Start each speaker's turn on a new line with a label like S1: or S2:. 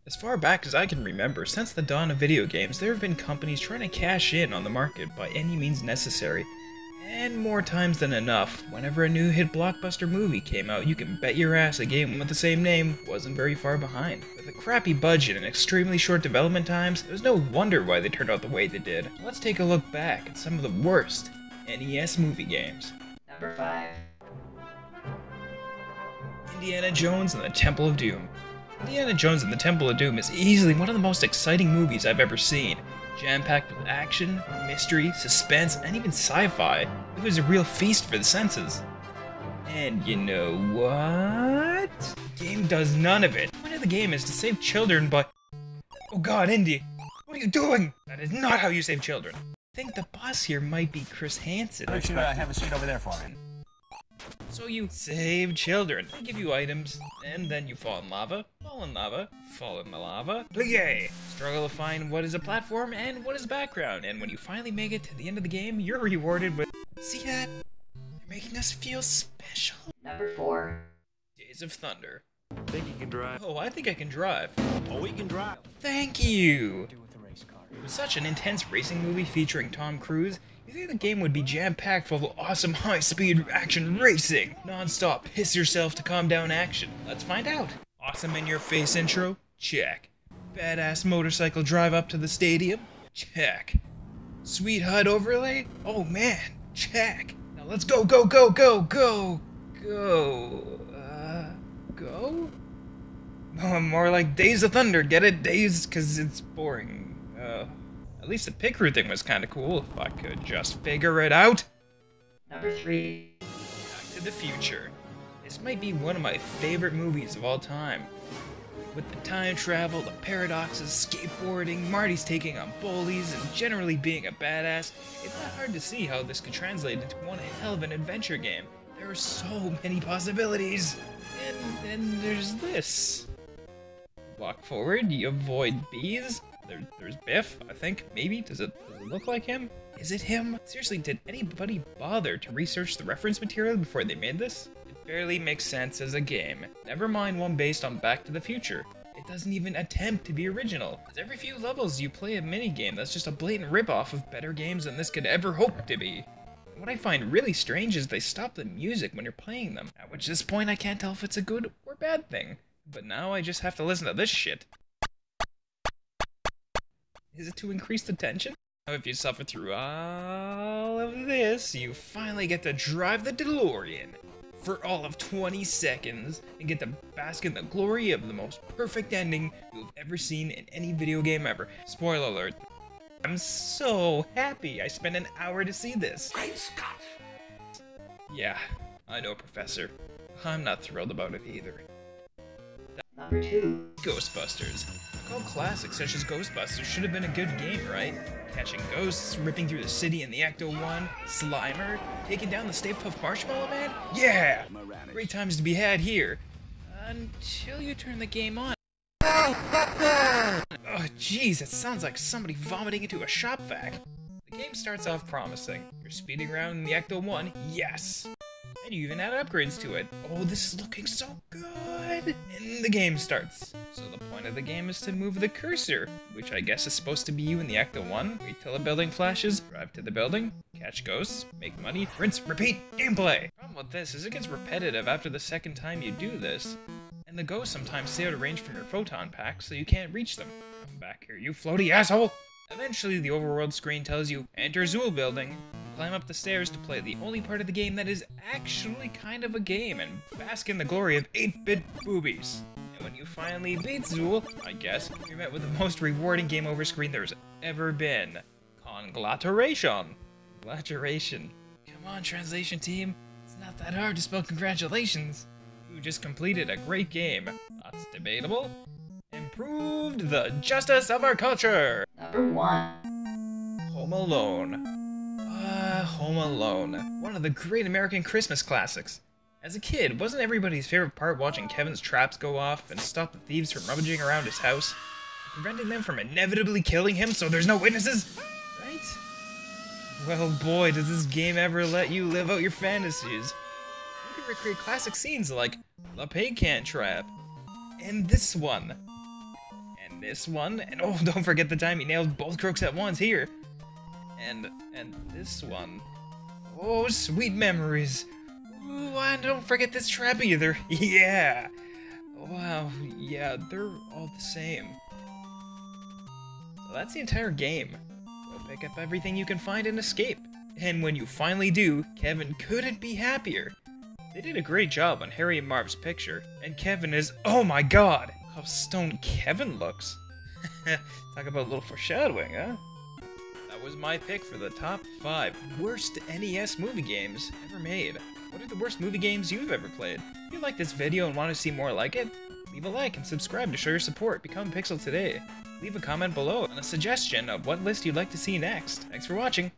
S1: As far back as I can remember, since the dawn of video games, there have been companies trying to cash in on the market by any means necessary. And more times than enough, whenever a new hit blockbuster movie came out, you can bet your ass a game with the same name wasn't very far behind. With a crappy budget and extremely short development times, there's no wonder why they turned out the way they did. Let's take a look back at some of the worst NES movie games.
S2: Number 5.
S1: Indiana Jones and the Temple of Doom. Indiana Jones and the Temple of Doom is easily one of the most exciting movies I've ever seen. Jam-packed with action, mystery, suspense, and even sci-fi. It was a real feast for the senses. And you know what? The game does none of it. The point of the game is to save children, but... Oh god, Indy! What are you doing? That is not how you save children. I think the boss here might be Chris Hansen.
S3: I should have a seat over there for me.
S1: So you save children. They give you items, and then you fall in lava, fall in lava, fall in the lava, plie! Struggle to find what is a platform and what is background, and when you finally make it to the end of the game, you're rewarded with... See that? They're making us feel special.
S2: Number 4.
S1: Days of Thunder.
S3: Think you can drive?
S1: Oh, I think I can drive.
S3: Oh, we can drive.
S1: Thank you!
S3: Do with the race car.
S1: It was such an intense racing movie featuring Tom Cruise. You think the game would be jam-packed full of awesome high-speed action racing? Non-stop piss-yourself to calm down action. Let's find out. Awesome in-your-face intro? Check. Badass motorcycle drive up to the stadium? Check. Sweet HUD overlay? Oh man, check. Now let's go, go, go, go, go, go. Go? Oh, more like Days of Thunder, get it? Days, cause it's boring. At least the pit crew thing was kinda cool, if I could just figure it out.
S2: Number 3.
S1: Back to the Future. This might be one of my favorite movies of all time. With the time travel, the paradoxes, skateboarding, Marty's taking on bullies, and generally being a badass, it's not hard to see how this could translate into one hell of an adventure game. There are so many possibilities. And then there's this. Walk forward, you avoid bees. There's Biff, I think, maybe? Does it look like him? Is it him? Seriously, did anybody bother to research the reference material before they made this? It barely makes sense as a game. Never mind one based on Back to the Future. It doesn't even attempt to be original. As every few levels you play a minigame that's just a blatant ripoff of better games than this could ever hope to be. What I find really strange is they stop the music when you're playing them, at which this point I can't tell if it's a good or bad thing. But now I just have to listen to this shit. Is it to increase the tension? If you suffer through all of this, you finally get to drive the DeLorean for all of 20 seconds and get to bask in the glory of the most perfect ending you've ever seen in any video game ever. Spoiler alert. I'm so happy I spent an hour to see this.
S3: Great Scott!
S1: Yeah, I know, Professor. I'm not thrilled about it either.
S2: Number 2.
S1: Ghostbusters. Cult classics such as Ghostbusters should have been a good game, right? Catching ghosts, ripping through the city in the Ecto-1, Slimer, taking down the Stay Puft Marshmallow Man? Yeah! Great times to be had here. Until you turn the game on. Oh jeez, it sounds like somebody vomiting into a shop vac. The game starts off promising. You're speeding around in the Ecto-1, yes! And you even add upgrades to it. Oh, this is looking so good! And the game starts. So the point of the game is to move the cursor, which I guess is supposed to be you in the Ecto-1. Wait till a building flashes, drive to the building, catch ghosts, make money, rinse, repeat, gameplay! The problem with this is it gets repetitive after the second time you do this. And the ghosts sometimes stay out of range from your photon pack, so you can't reach them. Come back here, you floaty asshole! Eventually, the overworld screen tells you, enter Zool building. Climb up the stairs to play the only part of the game that is actually kind of a game and bask in the glory of 8-bit boobies. And when you finally beat Zool, I guess, you're met with the most rewarding game over screen there's ever been. Congratulation. Congratulation. Come on, translation team. It's not that hard to spell congratulations. You just completed a great game. That's debatable. Improved the justice of our culture.
S2: Number 1.
S1: Home Alone. Home Alone. One of the great American Christmas classics. As a kid, wasn't everybody's favorite part watching Kevin's traps go off and stop the thieves from rummaging around his house? Preventing them from inevitably killing him so there's no witnesses? Right? Well boy, does this game ever let you live out your fantasies. You can recreate classic scenes like the Pig Can Trap, and this one. this one, and oh, don't forget the time he nailed both crooks at once here. And this one. Oh, sweet memories. Ooh, and don't forget this trap either. Yeah. Wow, yeah, they're all the same. So that's the entire game. Go pick up everything you can find and escape. And when you finally do, Kevin couldn't be happier. They did a great job on Harry and Marv's picture, and Kevin is, oh my god, how stoned Kevin looks. Talk about a little foreshadowing, huh? That was my pick for the top 5 worst NES movie games ever made. What are the worst movie games you've ever played? If you like this video and want to see more like it, leave a like and subscribe to show your support. Become Pixel today. Leave a comment below and a suggestion of what list you'd like to see next. Thanks for watching.